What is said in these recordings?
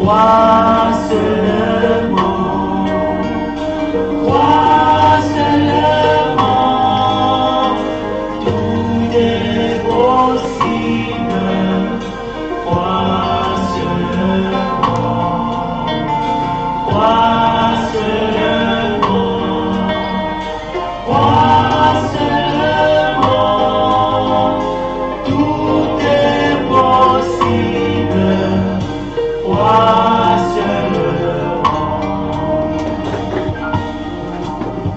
Crois seulement, crois seulement, tout est possible. Crois seulement, crois seulement, crois seulement, tout est possible. Crois seulement.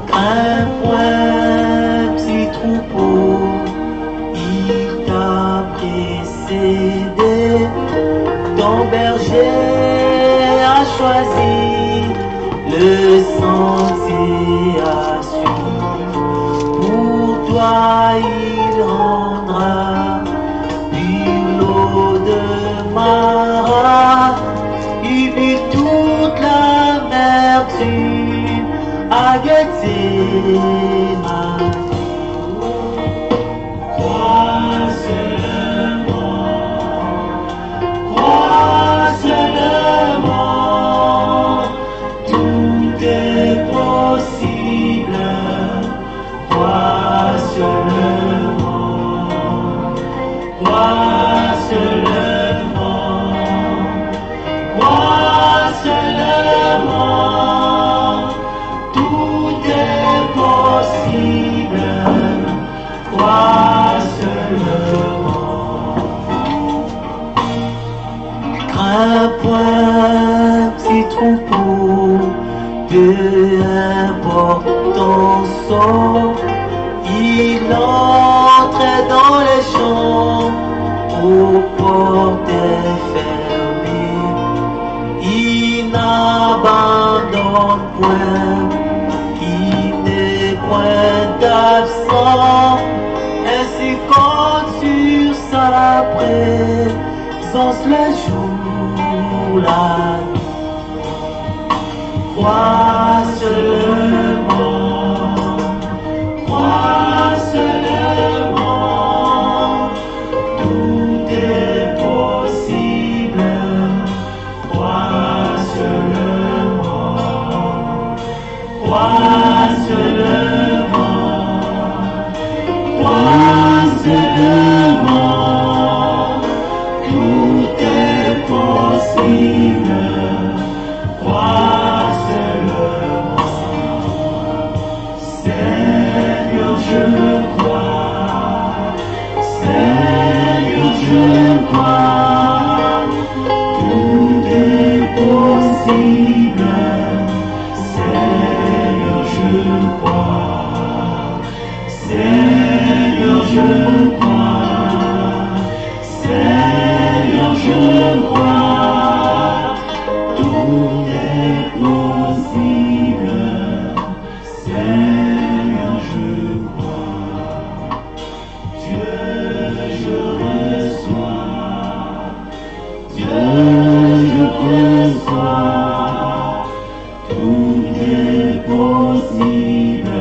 Crains point petit troupeau, il t'a précédé. Ton berger a choisi le sentier à suivre. Pour toi il rendra une eau de Mara. Il vit toute l'amertume à Gethsémani. Crois seulement, crois seulement, tout est possible. Crois seulement, crois seulement, crois seulement, tout est possible. Crois seulement. Crains point petit troupeau, peu importe ton sort, il entre dans les champs, aux portes fermées, il n'abandonne point, il n'est point d'absent, ainsi compte sur sa présence le jour, la nuit. Crois seulement, crois seulement, tout est possible. Crois seulement, crois seulement, crois seulement, tout est possible. Crois seulement. Seigneur, je crois. Seigneur, je crois. Tout est possible. Seigneur, je crois. Seigneur, je crois. Seigneur, je crois. Tout est possible. Seigneur, je crois. Dieu, je reçois. Dieu, je reçois. Tout est possible.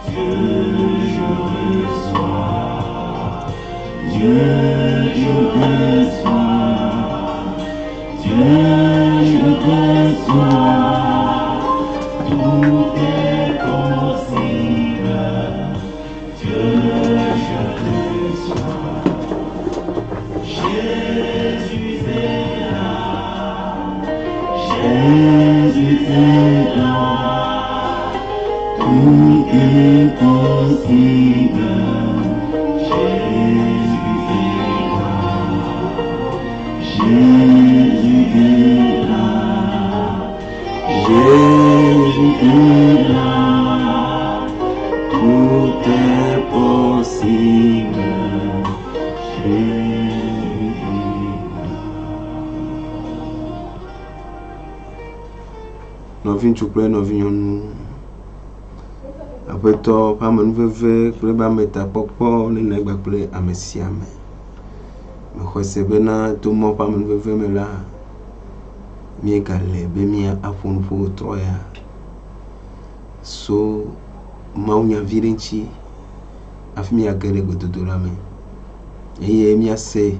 Dieu, je reçois. Dieu, je reçois. Dieu, je reçois. Tout est possible. Dieu, je reçois. Jésus est là. Jésus est là. Tout est possible. Jésus est là. Jésus est là. Jésus est là. Tout est possible. Jésus est là. Nous venons tout près, nous venons. Après tout, pas mon veuve, pour les mettre à popo, les nègres pour les amessiame. Mais c'est bien, tout le monde pas mon veuve, mais là, mieux qu'aller, bien à fond pour trois. So, maunya virenchi, afimi agere gododorame. Et mi a se,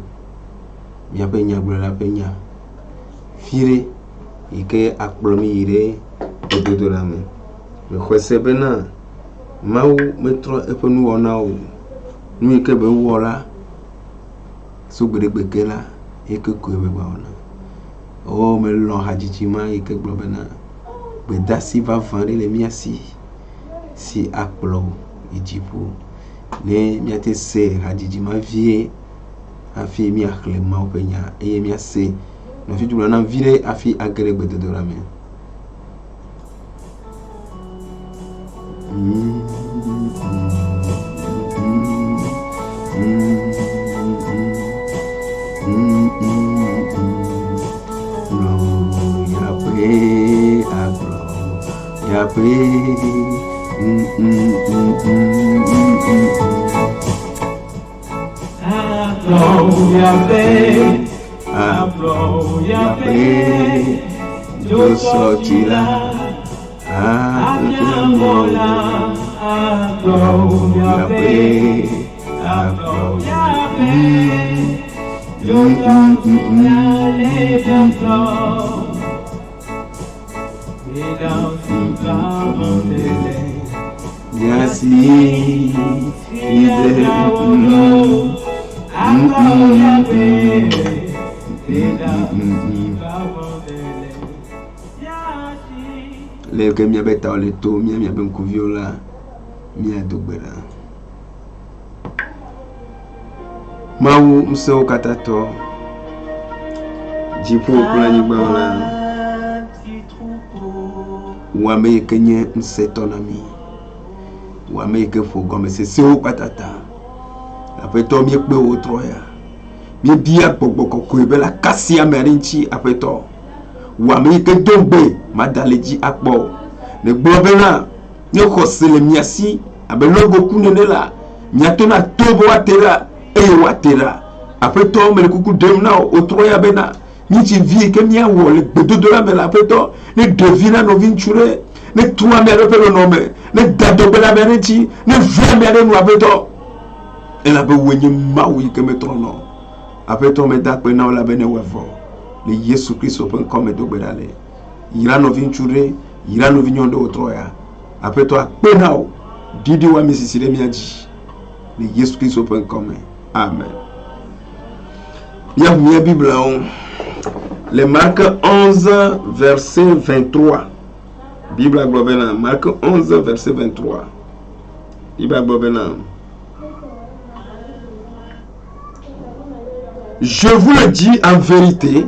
mi a peña, brother peña. vire ike akplɔmi yi ɖe gbedodo la me. Mexɔ se bena Mawu metrɔ eƒe nuwɔnawo nu yi ke be wɔ la sogbeɖegbe ke la eke koe be gbawɔna. O melɔ hadzidzi ma yi ke gblɔ bena gbedasi vavã ɖe le mía si akplɔ yi dziƒo ne míate se hadzidzi ma vie hafi míaxlẽ Mawu ƒe nya eye míase nɔvi gblɔ na vi ɖe hafi age ɖe gbedodo la me. Yo sortira le ke mia beta le to mia ben kuviola mia dogbera Mawu msewo katato jipo planyigba la wame kenye msetonami wame ke fogome se sewo patata apeto mi pe wo troya mi bia gbogboko ko be la kasi amerinchi apeto wame ke dombe madaleji akpo ne gbobena ne khosele miasi abelogo kunene la miatona tobo watera e watera apeto mele kuku demna o troya bena nichi vie ke mia wole gbedodo la mela apeto ne devina no vinchure ne tuwa me repelo nome ne dadobe la merinchi ne veme ale no apeto ela be wenye mawi ke metrono apeto me dakpe na la bene wevo le Yesu Kristo pen comme dogbedale ira no vinchure ira no vinyondo otroya apeto akpe nao didi wa misisire miaji le Yesu Kristo pen comme amen. Ya mia Bible on le Marc 11 verset 23 Bible globena Marc 11 verset 23 Bible globena je vous le dis en vérité,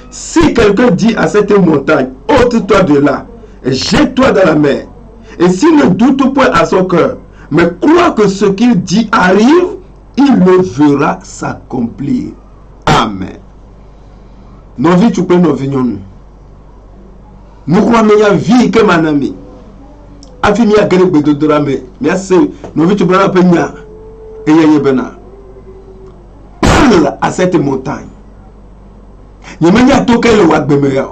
si quelqu'un dit à cette montagne, ôte-toi de là, et jette-toi dans la mer, et s'il ne doute point à son cœur, mais croit que ce qu'il dit arrive, il le verra s'accomplir. Amen. Nos vies, tu peux nous venir. Nous croyons que la vie que mon ami. Afin de gagner de drame, mais c'est nos vies, tu peux la peine. Et il y a bena. À cette montagne. Il y a tout le wak bemeya.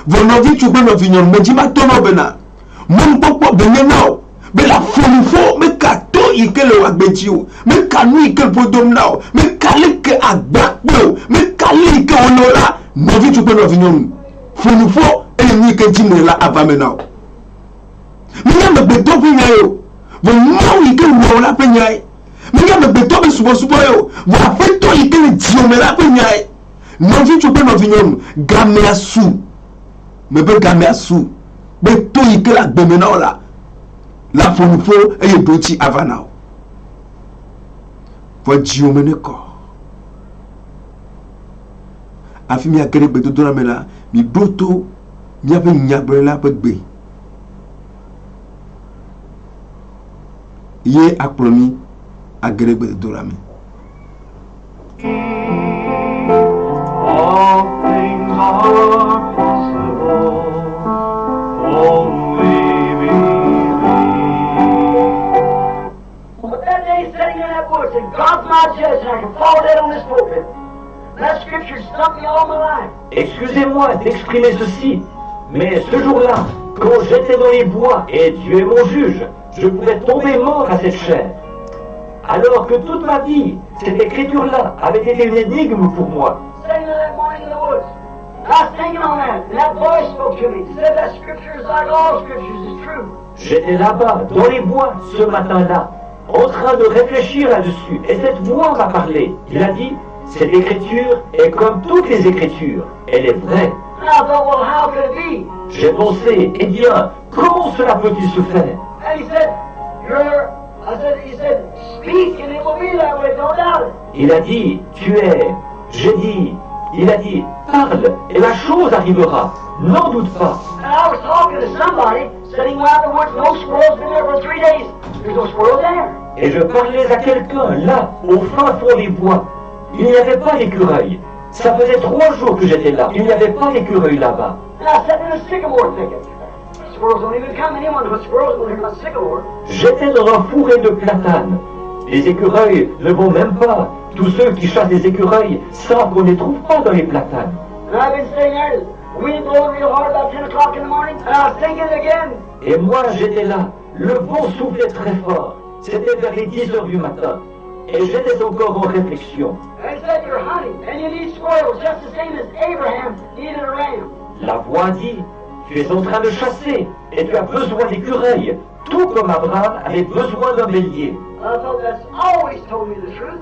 Vous n'avez tu peux nous venir, mais dis-moi ton bena. Mon popo benenao. Mais la folie faux, mais kato il que le wak betio. Mais kanui que le podom nao. Mais kali que agbakbo. Mais kali que onola. N'avez tu peux nous venir. Folie faux, et ni que dimela avamenao. Mais il y a me beto pinyayo. Vous n'avez que le penyaye. Mais me beto be subo yo wa feto ikele diomela pe nyai no vi tu pe no vinyom game asu me be game asu beto ikele agbemena ola la fonufo eye doti avana fo diomene ko afi mi akere beto do na mela mi boto mi ape nyabrela pe gbe ye akpromi agrégé de Dorame. All things are possible. Only believe. But that day sitting in that woods and God's my judge and I can fall dead on this pulpit. That scripture stuck me all my life. Excusez-moi d'exprimer ceci, mais ce jour-là, quand j'étais dans les bois et Dieu est mon juge, je pouvais tomber mort à cette chair. Alors que toute ma vie, cette écriture-là avait été une énigme pour moi. Sitting in that I was thinking on that, and that voice spoke to me. He said that scripture is like all scriptures, it's true. J'étais là-bas, dans les bois, ce matin-là, en train de réfléchir là-dessus. Et cette voix m'a parlé. Il a dit, cette écriture est comme toutes les écritures. Elle est vraie. And I thought, well, how could it be? J'ai pensé, eh bien, comment cela peut-il se faire? And he said, he said, speak and it will be that way, don't doubt it. Il a dit, tu es. J'ai dit, il a dit, parle, et la chose arrivera. N'en doute pas. And I was talking to somebody sitting out in the woods, no squirrels been there for 3 days. There's no squirrels there. Et je parlais à quelqu'un, là, au fin fond des bois. Il n'y avait pas d'écureuil. Ça faisait 3 jours que j'étais là. Il n'y avait pas d'écureuil là-bas. And I sat in a sycamore thicket. Squirrels don't even come. Anyone who squirrels will hear my sycamore. J'étais dans un fourré de platanes. Les écureuils ne vont même pas. Tous ceux qui chassent les écureuils savent qu'on ne les trouve pas dans les platanes. And I've been sitting there, the wind blowing real hard about 10 o'clock in the morning, and I was thinking again. Et moi, j'étais là. Le vent soufflait très fort. C'était vers les 10 heures du matin. Et j'étais encore en réflexion. And it said you're hunting, and you need squirrels just the same as Abraham needed a ram. La voix dit, tu es en train de chasser et tu as besoin d'écureuils, tout comme Abraham avait besoin d'un bélier. I thought that's always told me the truth,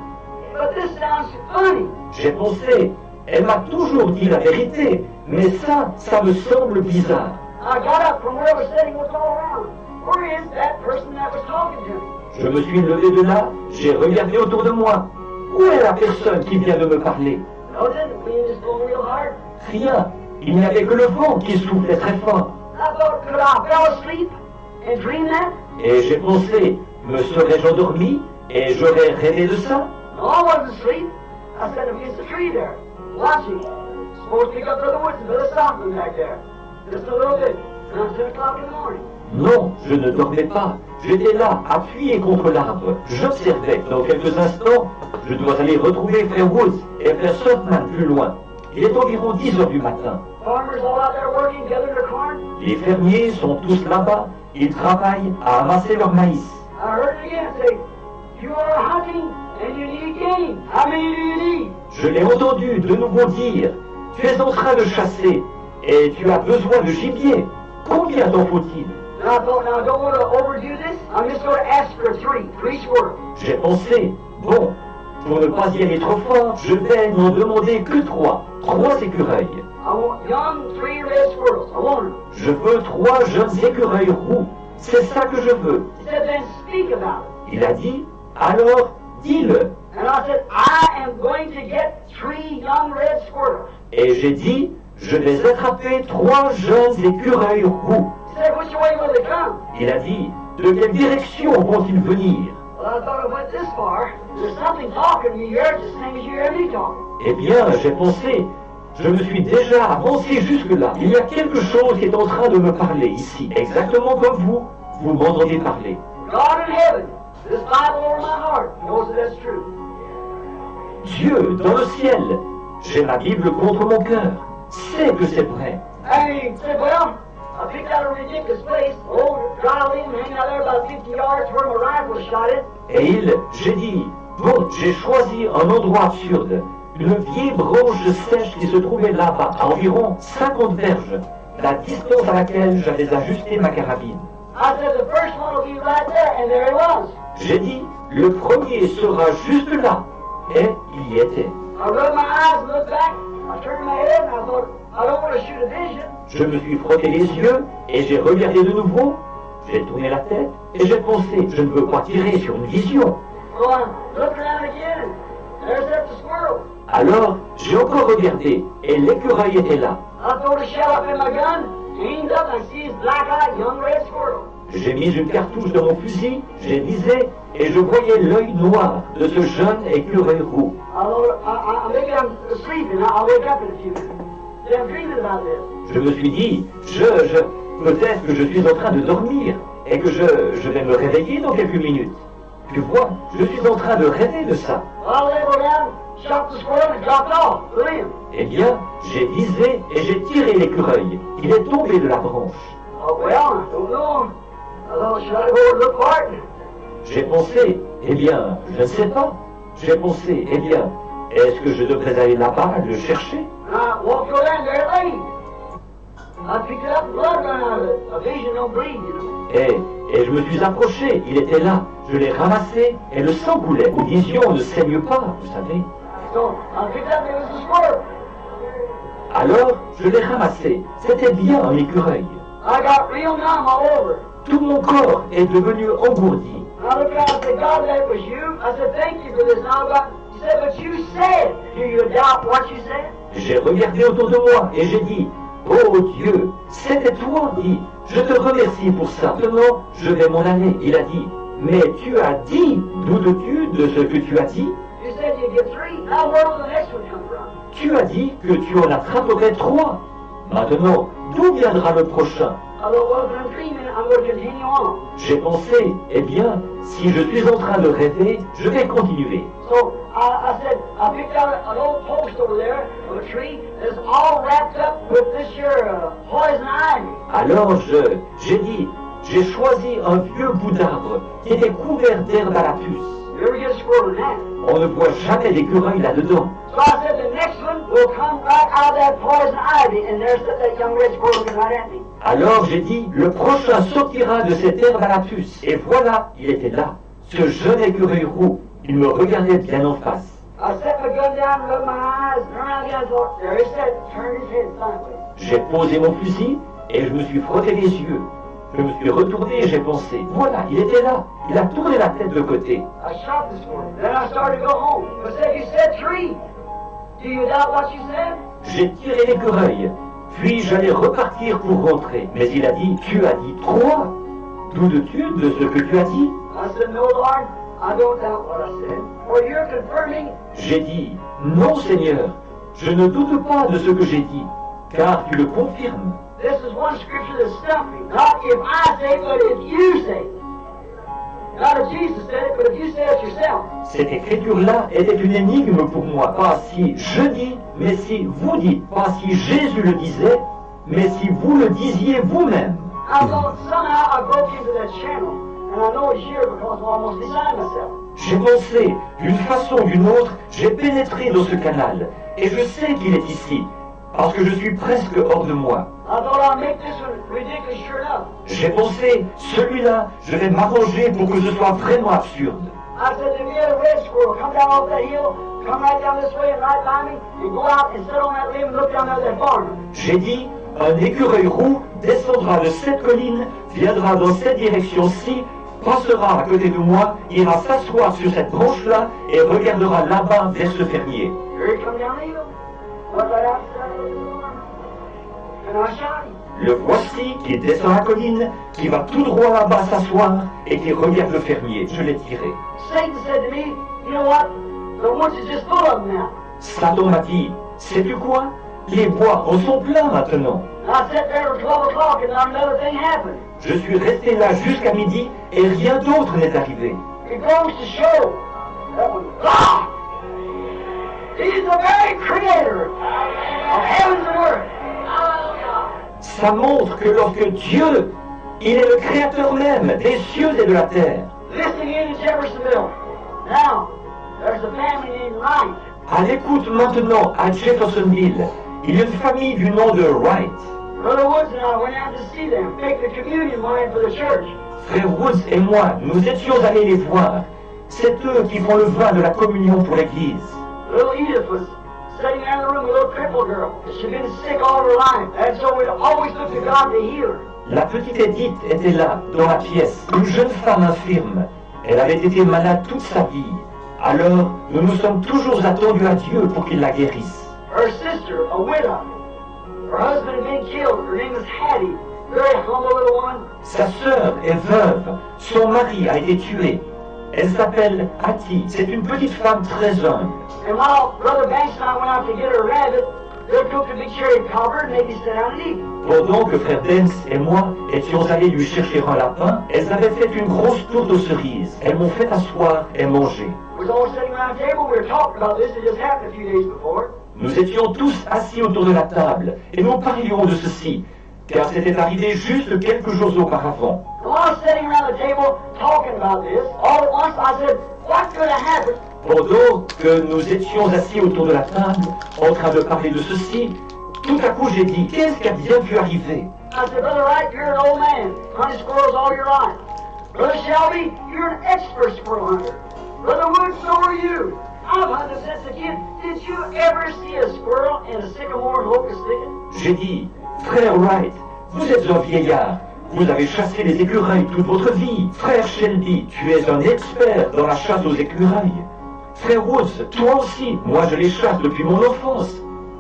but this sounds funny. J'ai pensé, elle m'a toujours dit la vérité, mais ça me semble bizarre. I got up from where I was sitting, looked all around. Where is that person that was talking to me? Je me suis levé de là, j'ai regardé autour de moi. Où est la personne qui vient de me parler? Nothing, the wind is blowing real hard. Rien, il n'y avait que le vent qui soufflait très fort. I thought, could I fell asleep and dream that? Et j'ai pensé, me serais-je endormi et j'aurais rêvé de ça? No, I wasn't asleep. I sat against the tree there, watching. Supposed to pick up Brother Woods and Brother Stockman back there. Just a little bit. Around 10 o'clock in the morning. Non, je ne dormais pas. J'étais là, appuyé contre l'arbre. J'observais. Dans quelques instants, je dois aller retrouver Frère Woods et Frère Stockman plus loin. Il est environ 10 heures du matin. Farmers all out there working, gathering their corn. Les fermiers sont tous là-bas. Ils travaillent à amasser leur maïs. I heard it again say, you are hunting and you need game. How many do you need? Je l'ai entendu de nouveau dire, tu es en train de chasser et tu as besoin de gibier. Combien t'en faut-il? And I thought, now I don't want to overdo this. I'm just going to ask for three squirrels. J'ai pensé, bon, pour ne pas y aller trop fort, je vais n'en demander que 3 écureuils. I want young 3 red squirrels. I want them. Je veux 3 jeunes écureuils roux. C'est ça que je veux. He said, then speak about it. Il a dit, alors dis-le. And I said, I am going to get 3 young red squirrels. Et j'ai dit, je vais attraper 3 jeunes écureuils roux. He said, which way will they come? Il a dit, de quelle direction vont-ils venir? Well, I thought I went this far. There's something talking to me here, just the same as you hear me talking. Eh bien, j'ai pensé, je me suis déjà avancé jusque-là. Il y a quelque chose qui est en train de me parler ici, exactement comme vous m'entendez parler. God in heaven, this Bible over my heart, knows that that's true. Dieu, dans le ciel, j'ai ma Bible contre mon cœur, sait que c'est vrai. And he said, well, I picked out a ridiculous place, old dry limb hanging out there about 50 yards where my rifle was shot at. Et j'ai dit, bon, j'ai choisi un endroit absurde, une vieille branche sèche qui se trouvait là-bas, à environ 50 verges, la distance à laquelle j'avais ajusté ma carabine. I said, the first one will be right there, and there he was. J'ai dit, le premier sera juste là, et il y était. I rubbed my eyes and looked back. I turned my head and I thought, I don't want to shoot a vision. Je me suis frotté les yeux et j'ai regardé de nouveau. J'ai tourné la tête et j'ai pensé, je ne veux pas tirer sur une vision. So I looked around again, and there sat the squirrel. Alors, j'ai encore regardé et l'écureuil était là. I throwed a shell up in my gun, aimed up, and I see his black-eyed young red squirrel. J'ai mis une cartouche dans mon fusil, j'ai visé et je voyais l'œil noir de ce jeune écureuil roux. Maybe I'm sleeping. I'll wake up in a few minutes. See, I'm dreaming about this. Je me suis dit, peut-être que je suis en train de dormir et que je vais me réveiller dans quelques minutes. Tu vois, je suis en train de rêver de ça. I laid down, shot the squirrel, and dropped off the limb. Eh bien, j'ai visé et j'ai tiré l'écureuil. Il est tombé de la branche. Oh, well, I don't know. I thought, should I go and look for it? J'ai pensé, eh bien, je ne sais pas. J'ai pensé, eh bien, est-ce que je devrais aller là-bas le chercher? And I walked over there and there it lay. I picked it up, blood ran out of it. A vision don't bleed, you know. Et je me suis approché, il était là. Je l'ai ramassé et le sang coulait. Une vision ne saigne pas, vous savez. So I picked it up and it was a squirrel. Alors, je l'ai ramassé. C'était bien un écureuil. I got real numb all over. Tout mon corps est devenu engourdi. And I looked around and said, God, that was you. I said, thank you for this. Now God, he said, but you said, do you doubt what you said? J'ai regardé autour de moi et j'ai dit, oh Dieu, c'était toi, dit, je te remercie pour ça. Maintenant, je vais m'en aller. Il a dit, mais tu as dit, doutes-tu de ce que tu as dit? You said you'd get 3. Now where will the next one come from? Tu as dit que tu en attraperais 3. Maintenant, d'où viendra le prochain? I thought, well, if I'm dreaming, I'm going to continue on. J'ai pensé, eh bien, si je suis en train de rêver, je vais continuer. So I said, I picked out an old post over there of a tree that's all wrapped up with this here poison ivy. Alors j'ai dit, j'ai choisi un vieux bout d'arbre qui était couvert d'herbe à la puce. You ever get a squirrel in that? On ne voit jamais d'écureuil là-dedans. So I said, the next one will come right out of that poison ivy, and there's that young red squirrel looking right at me. Alors j'ai dit, le prochain sortira de cette herbe à la puce. Et voilà, il était là, ce jeune écureuil roux. Il me regardait bien en face. I set my gun down, rubbed my eyes, and around again, I thought, there he sat, turned his head sideways. J'ai posé mon fusil et je me suis frotté les yeux. Je me suis retourné et j'ai pensé, voilà, il était là. Il a tourné la tête de côté. I shot this one. Then I started to go home. I said, you said 3. Do you doubt what you said? J'ai tiré l'écureuil, puis j'allais repartir pour rentrer. Mais il a dit, tu as dit 3. Doutes-tu de ce que tu as dit? I said, no, Lord, I don't doubt what I said. For you're confirming. J'ai dit, non Seigneur, je ne doute pas de ce que j'ai dit, car tu le confirmes. This is one scripture that stumped me. Not if I say it, but if you say it. Not if Jesus said it, but if you say it yourself. Cette écriture-là était une énigme pour moi. Pas si je dis, mais si vous dites. Pas si Jésus le disait, mais si vous le disiez vous-même. I thought somehow I broke into that channel. And I know it's here because I'm almost beside myself. J'ai pensé, d'une façon ou d'une autre, j'ai pénétré dans ce canal. Et je sais qu'il est ici, parce que je suis presque hors de moi. I thought I'd make this one ridiculous sure enough. J'ai pensé, celui-là, je vais m'arranger pour que ce soit vraiment absurde. I said, if you had a red squirrel, come down off that hill, come right down this way and right by me, and go out and sit on that limb and look down at that barn. J'ai dit, un écureuil roux descendra de cette colline, viendra dans cette direction-ci, passera à côté de moi, ira s'asseoir sur cette branche-là et regardera là-bas vers ce fermier. Here he come down the hill. Went right outside of the barn. And I shot him. Le voici qui descend la colline, qui va tout droit là-bas s'asseoir et qui regarde le fermier. Je l'ai tiré. Satan said to me, you know what? The woods is just full of them now. Satan m'a dit, sais-tu quoi? Les bois en sont pleins maintenant. And I sat there till 12 o'clock and not another thing happened. Je suis resté là jusqu'à midi et rien d'autre n'est arrivé. It goes to show that when God, He's the very creator of heavens and earth. Ça montre que lorsque Dieu, il est le créateur même des cieux et de la terre. Listening in Jeffersonville. Now, there's a family named Wright. À l'écoute maintenant à Jeffersonville, il y a une famille du nom de Wright. Brother Woods and I went out to see them, make the communion wine for the church. Frère Woods et moi, nous étions allés les voir. C'est eux qui font le vin de la communion pour l'église. Little Edith was sitting there in the room, a little crippled girl. She'd been sick all her life, and so we always looked to God to heal her. La petite Edith était là, dans la pièce, une jeune femme infirme. Elle avait été malade toute sa vie. Alors, nous nous sommes toujours attendus à Dieu pour qu'il la guérisse. Her sister, a widow, her husband had been killed. Her name was Hattie, very humble little woman. Sa sœur est veuve, son mari a été tué. Elle s'appelle Hattie, c'est une petite femme très humble. And while Brother Banks and I went out to get her a rabbit, they took the big cherry cobbler and maybe sit down and eat. Pendant que frère Banks et moi étions allés lui chercher un lapin, elles avaient fait une grosse tourte aux cerises. Elles m'ont fait asseoir et manger. We was all sitting around the table, we were talking about this, it just happened a few days before. Nous étions tous assis autour de la table et nous parlions de ceci, car c'était arrivé juste quelques jours auparavant. And while I was sitting around the table talking about this, all at once I said, what's going to happen Pendant que nous étions assis autour de la table, en train de parler de ceci, tout à coup j'ai dit, qu'est-ce qui a bien pu arriver? I said, Brother Wright, you're an old man, hunting squirrels all your life. Brother Shelby, you're an expert squirrel hunter. Brother Wood, so are you. I've hunted since a kid. Did you ever see a squirrel in a sycamore and locust thicket? J'ai dit, frère Wright, vous êtes un vieillard. Vous avez chassé les écureuils toute votre vie. Frère Shelby, tu es un expert dans la chasse aux écureuils. Frère Woods, toi aussi, moi je les chasse depuis mon enfance.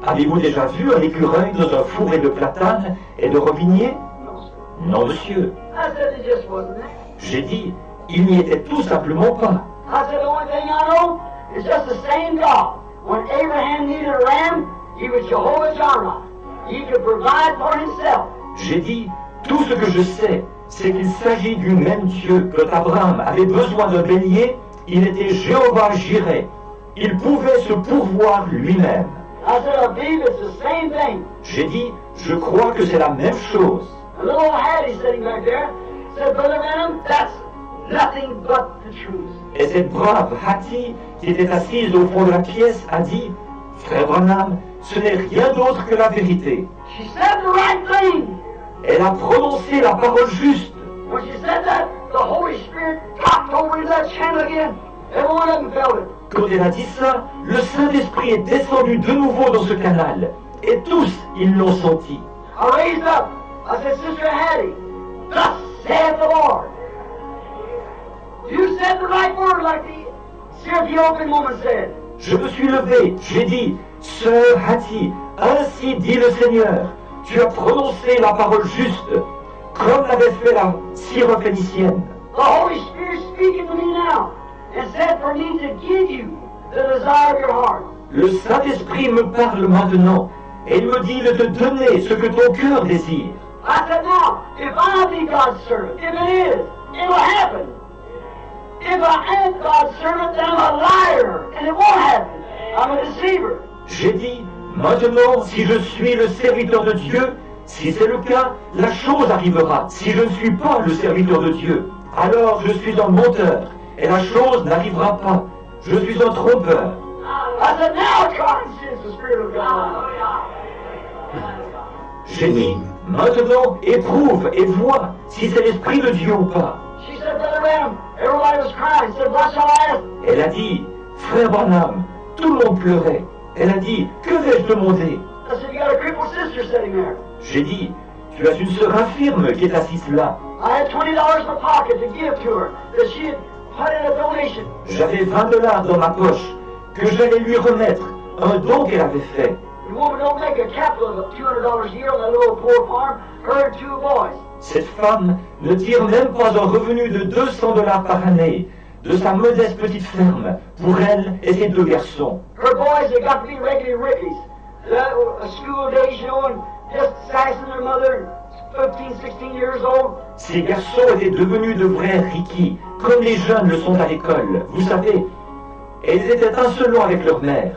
Avez-vous déjà vu un écureuil dans un fourré de platanes et de robiniers? No, sir. Non, monsieur. I said, it just wasn't there. J'ai dit, il n'y était tout simplement pas. I said, the only thing I know is just the same God. When Abraham needed a ram, he was Jehovah Jireh. He could provide for himself. J'ai dit, tout ce que je sais, c'est qu'il s'agit du même Dieu. Quand Abraham avait besoin d'un bélier, il était Jéhovah Jireh. Il pouvait se pourvoir lui-même. I said, I believe it's the same thing. J'ai dit, je crois que c'est la même chose. A little old Hattie sitting back there said, Brother Branham, that's nothing but the truth. Et cette brave Hattie, qui était assise au fond de la pièce, a dit, frère Branham, ce n'est rien d'autre que la vérité. She said the right thing. Elle a prononcé la parole juste. When she said that, the Holy Spirit popped over into that channel again. Every one of them felt it. Quand elle a dit ça, le Saint-Esprit est descendu de nouveau dans ce canal. Et tous, ils l'ont senti. I raised up. I said, Sister Hattie, thus saith the Lord. You said the right word like the Ethiopian woman said. Je me suis levé, j'ai dit, Sœur Hattie, ainsi dit le Seigneur, tu as prononcé la parole juste, comme l'avait fait la Syrophénicienne. The Holy Spirit speaking to me now and said for me to give you the desire of your heart. Le Saint-Esprit me parle maintenant, et il me dit de te donner ce que ton cœur désire. I said, now, if I be God's servant, if it is, it'll happen. If I ain't God's servant, then I'm a liar, and it won't happen. I'm a deceiver. J'ai dit, maintenant, si je suis le serviteur de Dieu, si c'est le cas, la chose arrivera. Si je ne suis pas le serviteur de Dieu, alors je suis un menteur, et la chose n'arrivera pas. Je suis un trompeur. I said, now try and sense the Spirit of God. J'ai dit, maintenant, éprouve et vois si c'est l'Esprit de Dieu ou pas. She said, Brother Branham, everybody was crying. She said, what shall I ask? Elle a dit, frère Branham, tout le monde pleurait. Elle a dit, que vais-je demander? I said, you got a crippled sister sitting there. J'ai dit, tu as une sœur infirme qui est assise là. I had $20 in my pocket to give to her that she had put in a donation. J'avais $20 dans ma poche que j'allais lui remettre, un don qu'elle avait fait. The woman don't make a capital of $200 a year on that little poor farm, her and two boys. Cette femme ne tire même pas un revenu de $200 par année de sa modeste petite ferme pour elle et ses deux garçons. Her boys, they got to be regular rickies. A school days, you know, and just sassing their mother, 15, 16 years old. Ces garçons étaient devenus de vrais rikis, comme les jeunes le sont à l'école, vous savez. Et ils étaient insolents avec leur mère.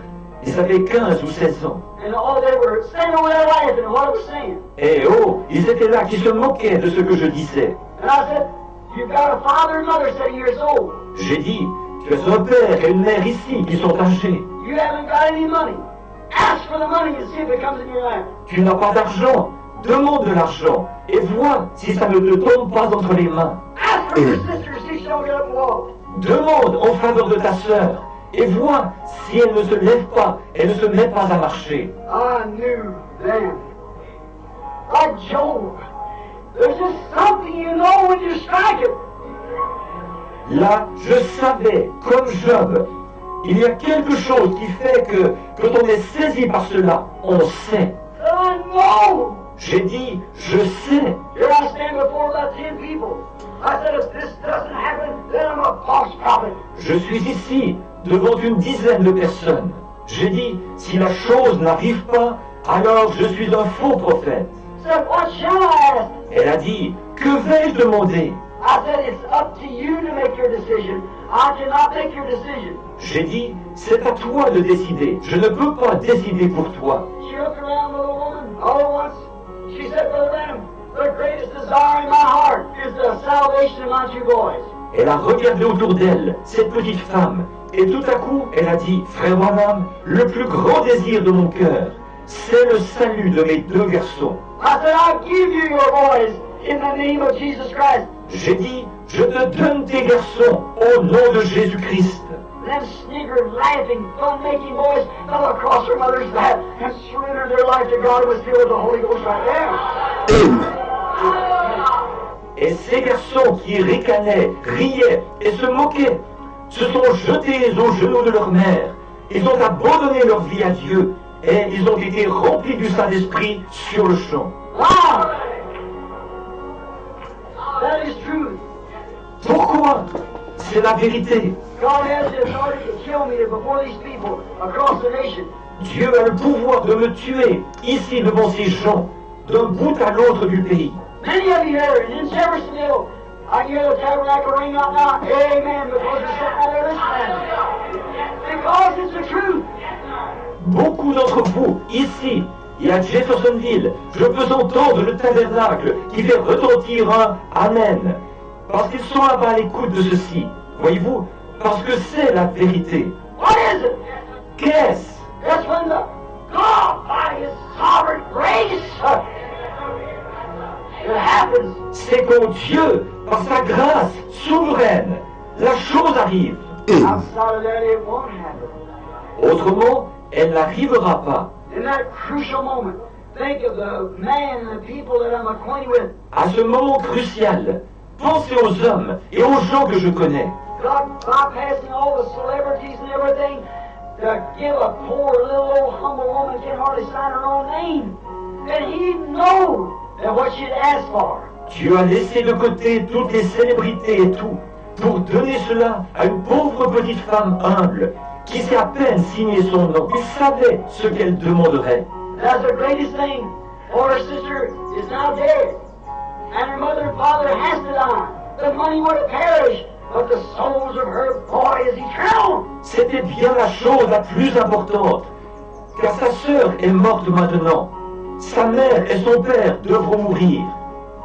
Ils avaient 15 ou 16 ans. And all they were standing over there laughing at what I was saying. Et oh, ils étaient là qui se moquaient de ce que je disais. And I said, you've got a father and mother sitting here that's old. J'ai dit, tu as un père et une mère ici qui sont âgés. You haven't got any money. Ask for the money and see if it comes in your lap. Tu n'as pas d'argent. Demande de l'argent et vois si ça ne te tombe pas entre les mains. Ask for your sister, see if she don't get up and walk. Demande en faveur de ta sœur et vois si elle ne se lève pas, elle ne se met pas à marcher. I knew then. Like Job. There's just something you know when you strike it. Là, je savais, comme Job, il y a quelque chose qui fait que, quand on est saisi par cela, on sait. I know. J'ai dit, je sais. Here I stand before about 10 people. I said, if this doesn't happen, then I'm a false prophet. Je suis ici, devant une dizaine de personnes. J'ai dit, si la chose n'arrive pas, alors je suis un faux prophète. I said, what shall I ask? Elle a dit, que vais-je demander? I said, it's up to you to make your decision. I cannot make your decision. J'ai dit, c'est à toi de décider. Je ne peux pas décider pour toi. She looked around, little woman, all at once. She said, Brother Branham, the greatest desire in my heart is the salvation of my two boys. Elle a regardé autour d'elle, cette petite femme, et tout à coup, elle a dit, frère Branham, le plus grand désir de mon cœur, c'est le salut de mes 2 garçons. I said, I give you your boys in the name of Jesus Christ. J'ai dit, je te donne tes garçons au nom de Jésus-Christ. Them sniggered, laughing, fun-making boys fell across her mother's lap and surrendered their life to God and was filled with the Holy Ghost right there. Amen. Et ces garçons qui ricanaient, riaient et se moquaient, se sont jetés aux genoux de leur mère. Ils ont abandonné leur vie à Dieu et ils ont été remplis du Saint-Esprit sur le champ. Wow! That is truth. Pourquoi? C'est la vérité. God has the authority to kill me before these people across the nation. Dieu a le pouvoir de me tuer ici devant ces gens, d'un bout à l'autre du pays. Many of you here in Jeffersonville, I hear the tabernacle ring out now. Amen. Because you're sitting out there listening. Because it's the truth. Beaucoup d'entre vous, ici et à Jeffersonville, je peux entendre le tabernacle qui fait retentir un Amen. Parce qu'ils sont là-bas à l'écoute de ceci. Voyez-vous? Parce que c'est la vérité. What is it? Qu'est-ce? That's when the God, by His sovereign grace, it happens. C'est quand Dieu, par sa grâce souveraine, la chose arrive. Amen. Outside of that, it won't happen. Autrement, elle n'arrivera pas. In that crucial moment, think of the man and the people that I'm acquainted with. À ce moment crucial, pensez aux hommes et aux gens que je connais. God bypassing all the celebrities and everything to give a poor little old humble woman can hardly sign her own name. And He knows that what she'd asked for. Dieu a laissé de côté toutes les célébrités et tout pour donner cela à une pauvre petite femme humble qui sait à peine signer son nom. Il savait ce qu'elle demanderait. That's the greatest thing. For her sister is now dead. And her mother and father has to die. The money would have perished, but the souls of her boy is eternal. C'était bien la chose la plus importante, car sa sœur est morte maintenant. Sa mère et son père devront mourir.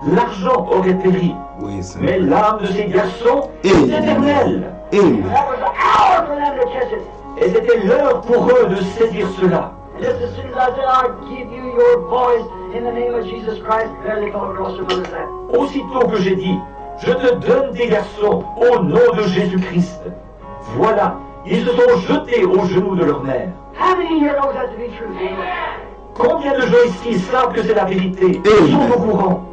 L'argent aurait péri, Oui, c'est mais vrai. l'âme de ces garçons est Amen. éternelle. Amen. That was the hour for them to catch it. Et c'était l'heure pour eux de saisir cela. And just as soon as I said, I give you your boys in the name of Jesus Christ, there they fell across their mother's lap. Aussitôt que j'ai dit, je te donne des garçons au nom de Jésus-Christ. Voilà, ils se sont jetés aux genoux de leur mère. How many here knows that to be true? Amen. Combien de gens ici savent que c'est la vérité? Ils sont au courant.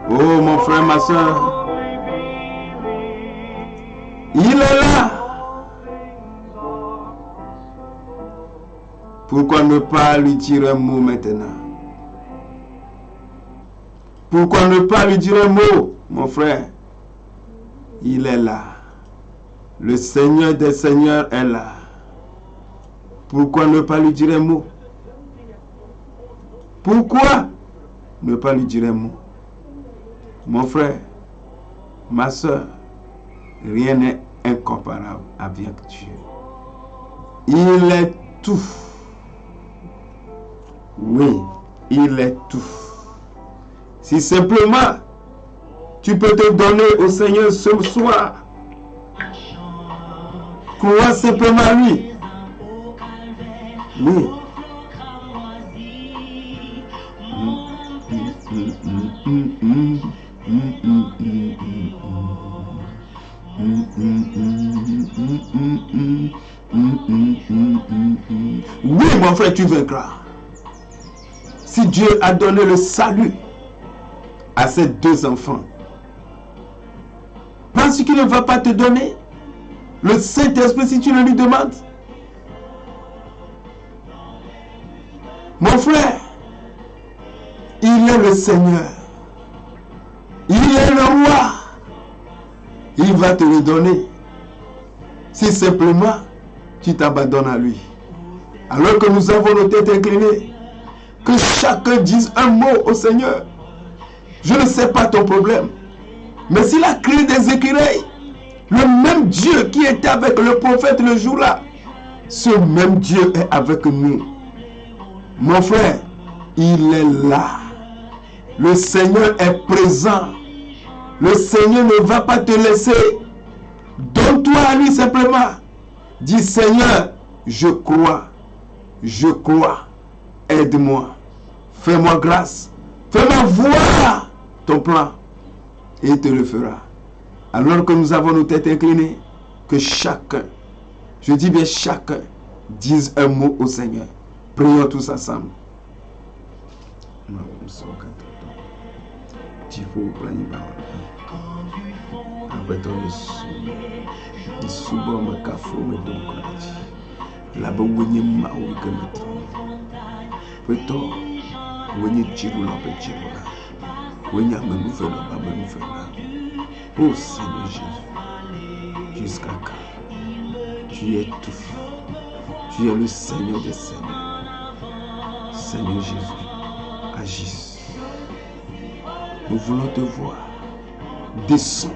Oh, mon frère, ma soeur, il est là. Pourquoi ne pas lui dire un mot maintenant? Pourquoi ne pas lui dire un mot, mon frère? Il est là. Le Seigneur des Seigneurs est là. Pourquoi ne pas lui dire un mot? Pourquoi ne pas lui dire un mot? Mon frère, ma soeur, rien n'est incomparable avec Dieu. Il est tout. Oui, il est tout. Si simplement tu peux te donner au Seigneur ce soir, crois simplement lui. Oui. Oui, mon frère, tu vaincras. Si Dieu a donné le salut à ces 2 enfants, penses-tu qu'il ne va pas te donner le Saint-Esprit si tu le lui demandes? Mon frère, il est le Seigneur. Il est le roi. va te le donner. Si simplement tu t'abandonnes à lui. Alors que nous avons nos têtes inclinées, que chacun dise un mot au Seigneur. Je ne sais pas ton problème, mais s'il a crié des écureuils, le même Dieu qui était avec le prophète le jour-là, ce même Dieu est avec nous. Mon frère, il est là. Le Seigneur est présent. Le Seigneur ne va pas te laisser. Donne-toi à lui simplement. Dis Seigneur, je crois, aide-moi, fais-moi grâce, fais-moi voir ton plan et il te le fera. Alors que nous avons nos têtes inclinées, que chacun, je dis bien chacun, dise un mot au Seigneur. Prions tous ensemble. Laba wenye ma wikamato peto wenye jirula pe jirula wenye amenufela ba amenufela. Oh Seigneur Jésus, jusqu'à quand tu es tout, tu es le Seigneur des Seigneurs. Seigneur Jésus, agisse. Nous voulons te voir. Descends,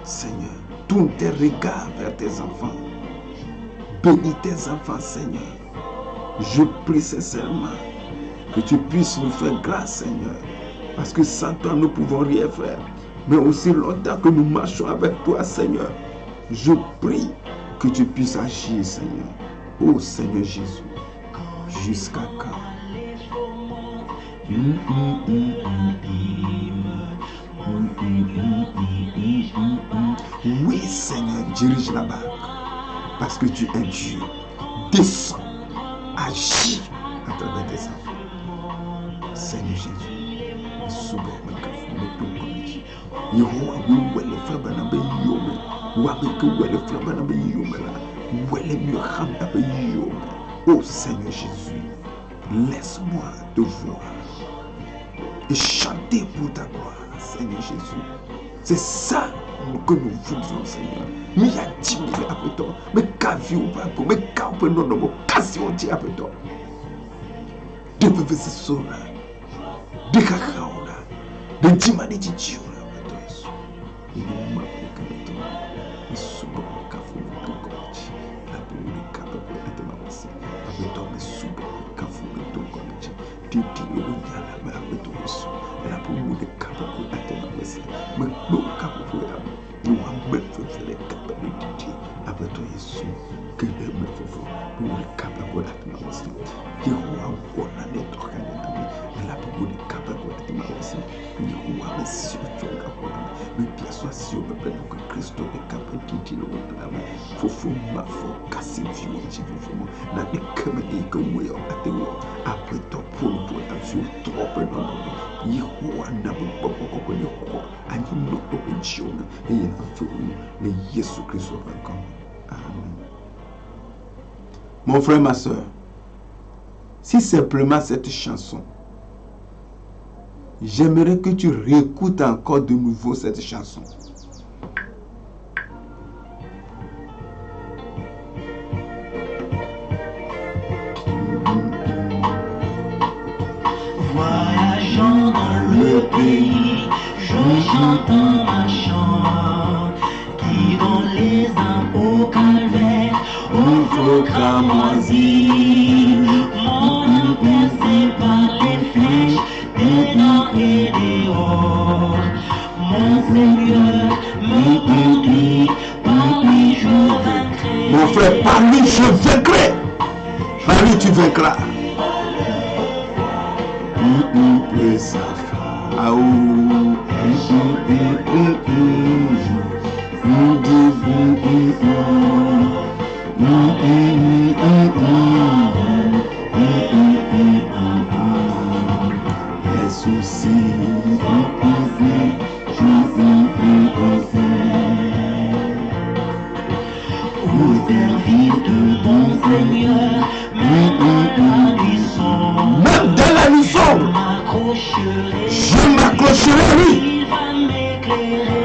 Seigneur, tourne tes regards vers tes enfants. Bénis tes enfants, Seigneur. Je prie sincèrement que tu puisses nous faire grâce, Seigneur. Parce que sans toi, nous ne pouvons rien faire. Mais aussi longtemps que nous marchons avec toi, Seigneur, je prie que tu puisses agir, Seigneur. Oh Seigneur Jésus, jusqu'à quand? Oui, Seigneur, dirige la barque. Parce que tu es Dieu. Descends, agis à travers tes enfants. Seigneur Jésus, oh Seigneur Jésus, laisse-moi te voir et chanter pour ta gloire, Seigneur Jésus. C'est ça que nous voulons, Seigneur. Mais il y a 10 000 après toi. Mais qu'à vivre ou pas, mais qu'à on peut non, non, qu'à si on dit après toi. De bébé c'est ça. De cacaona. De dimani de Dieu après toi. Et nous m'appelons comme toi. Et souvent, cafou, mais tout comme tu. La peau de capable de ma passée. Après toi, mais souvent, cafou, mais tout comme tu. Tu dis, il y a la main après toi. La peau de capable de ma passée. Mais nous, capable de la main. Nous avons fait les capables après toi, Jésus, que les me font nous les capables de la main. Qui ont un autre canal, la peau de capable de la main. Nous avons sur le mais bien soit si on peut prendre que Christ est capable de dire le la main. Faut ma foi casser vieux qui vivement. La décamé que oui après toi pour ta vie trop non. Yehowa na boko ko ne ko ani no to pensiona et il a fait le Jésus Christ encore. Amen. Mon frère, ma soeur, si simplement cette chanson, j'aimerais que tu réécoutes encore de nouveau cette chanson. Voyageant dans le pays, je chante un marchand qui dans les âmes au calvaire, au feu cramoisi, mon percé par les flèches, dedans et dehors. Mon Seigneur me conduit, par lui je vaincrai. Mon frère, par lui je vaincrai. Par lui tu vaincras. Au service de ton Seigneur, même dans la lumière, je m'accrocherai à lui.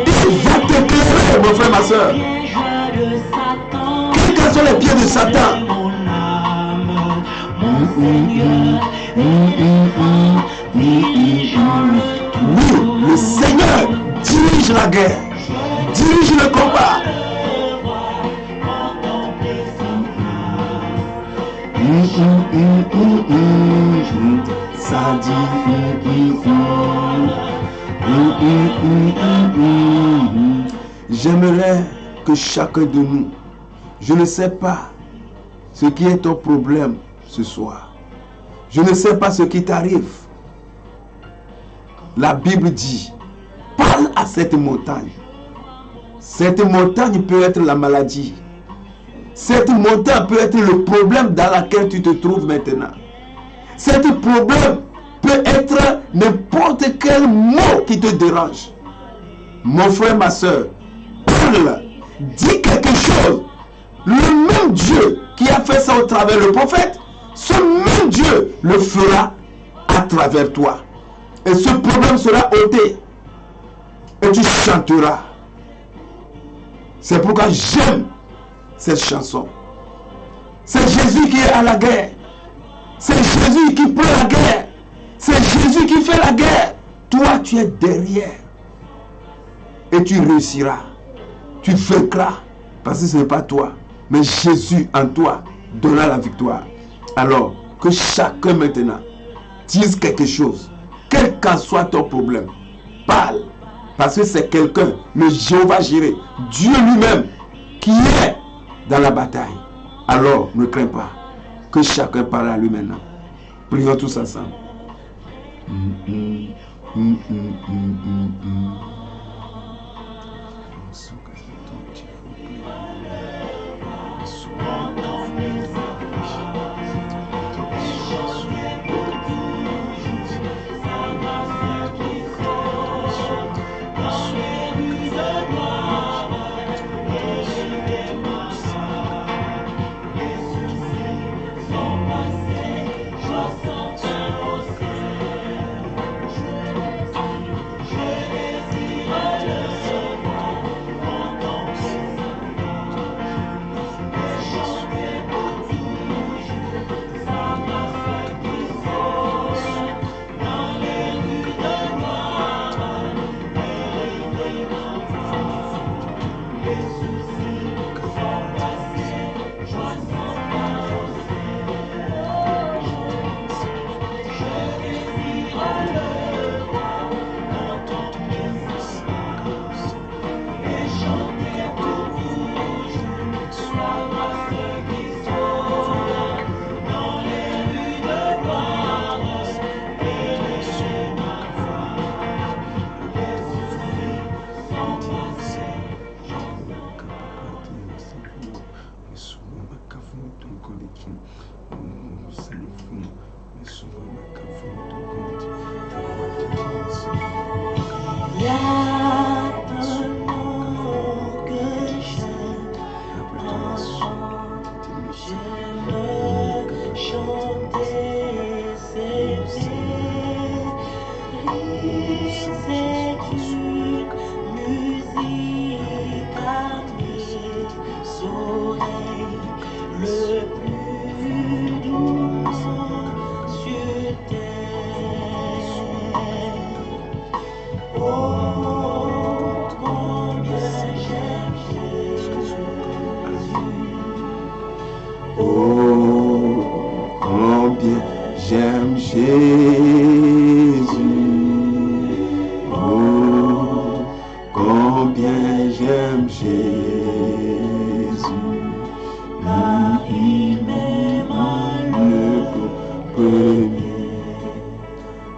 Il va t'éclairer, mon frère, ma soeur. Quels sont les pieds de Satan? Oui, le Seigneur dirige la guerre, dirige le combat. Ça dit. J'aimerais que chacun de nous, je ne sais pas ce qui est ton problème ce soir. Je ne sais pas ce qui t'arrive. La Bible dit, parle à cette montagne. Cette montagne peut être la maladie. Cette montagne peut être le problème dans lequel tu te trouves maintenant. Cet problème peut être n'importe quel mot qui te dérange. Mon frère, ma soeur, parle, dis quelque chose. Le même Dieu qui a fait ça au travers le prophète, ce même Dieu le fera à travers toi. Et ce problème sera ôté. Et tu chanteras. C'est pourquoi j'aime cette chanson. C'est Jésus qui est à la guerre. C'est Jésus qui prend la guerre. C'est Jésus qui fait la guerre. Toi, tu es derrière. Et tu réussiras. Tu vaincras. Parce que ce n'est pas toi, mais Jésus en toi donnera la victoire. Alors, que chacun maintenant dise quelque chose. Quel qu'en soit ton problème, parle. Parce que c'est quelqu'un, le Jéhovah Jireh, Dieu lui-même, qui est dans la bataille. Alors, ne crains pas. Que chacun parle à lui maintenant. Prions tous ensemble.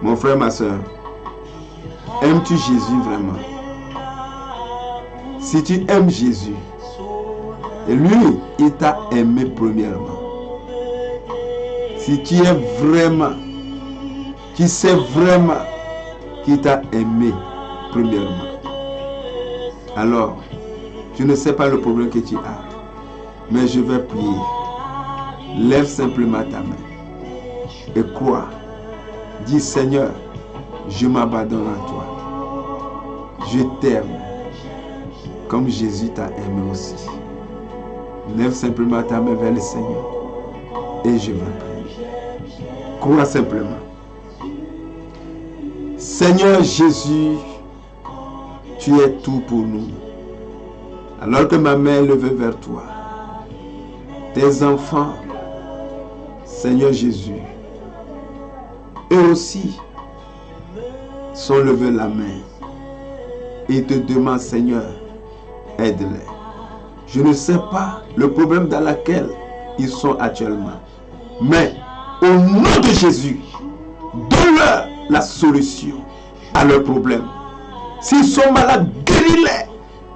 Mon frère, ma soeur, aimes-tu Jésus vraiment? Si tu aimes Jésus, et lui, il t'a aimé premièrement. Si tu es vraiment, tu sais vraiment qu'il t'a aimé premièrement. Alors, je ne sais pas le problème que tu as, mais je vais prier. Lève simplement ta main et crois. Dis Seigneur, je m'abandonne à toi. Je t'aime comme Jésus t'a aimé aussi. Lève simplement ta main vers le Seigneur et je vais prier. Crois simplement. Seigneur Jésus, tu es tout pour nous. Alors que ma main est levée vers toi, tes enfants, Seigneur Jésus, eux aussi sont levés la main et te demandent, Seigneur, aide-les. Je ne sais pas le problème dans lequel ils sont actuellement, mais au nom de Jésus, donne-leur la solution à leurs problèmes. S'ils sont malades, guéris-les.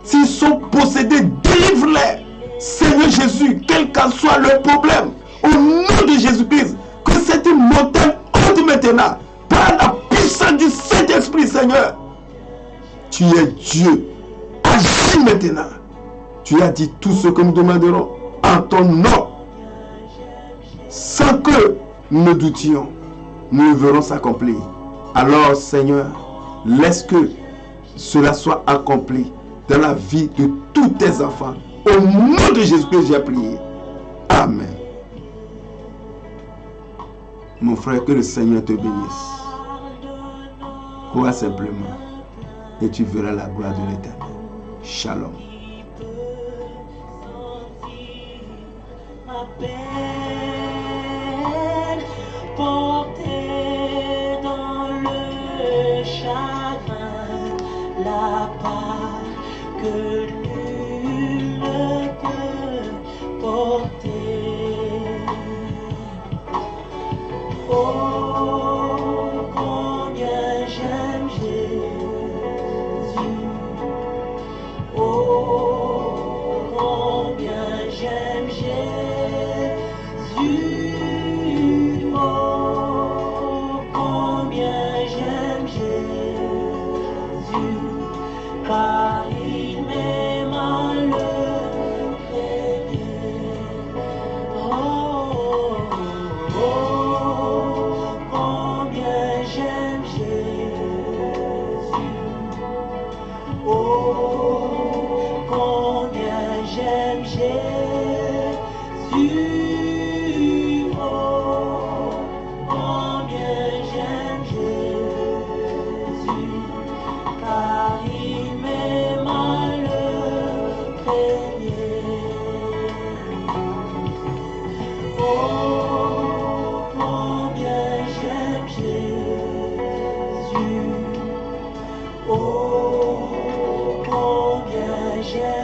S'ils sont possédés, délivre-les. Seigneur Jésus, quel qu'en soit leur problème, au nom de Jésus-Christ, que cette montagne ôte maintenant par la puissance du Saint-Esprit, Seigneur. Tu es Dieu. Agis maintenant. Tu as dit tout ce que nous demanderons en ton nom. Sans que nous ne doutions, nous le verrons s'accomplir. Alors, Seigneur, laisse que cela soit accompli dans la vie de tous tes enfants. Au nom de Jésus-Christ, j'ai prié. Amen. Mon frère, que le Seigneur te bénisse. Crois simplement et tu verras la gloire de l'Éternel. Shalom. Porter dans le chagrin la part que nul ne peut porter. Oh, combien j'aime Jésus. Oh, combien j'aime Jésus. Oh, combien j'aime Jésus, car il m'aime à le premier. Oh, oh, combien j'aime Jésus. Oh, combien j'aime Jésus. Oh, combien j'aime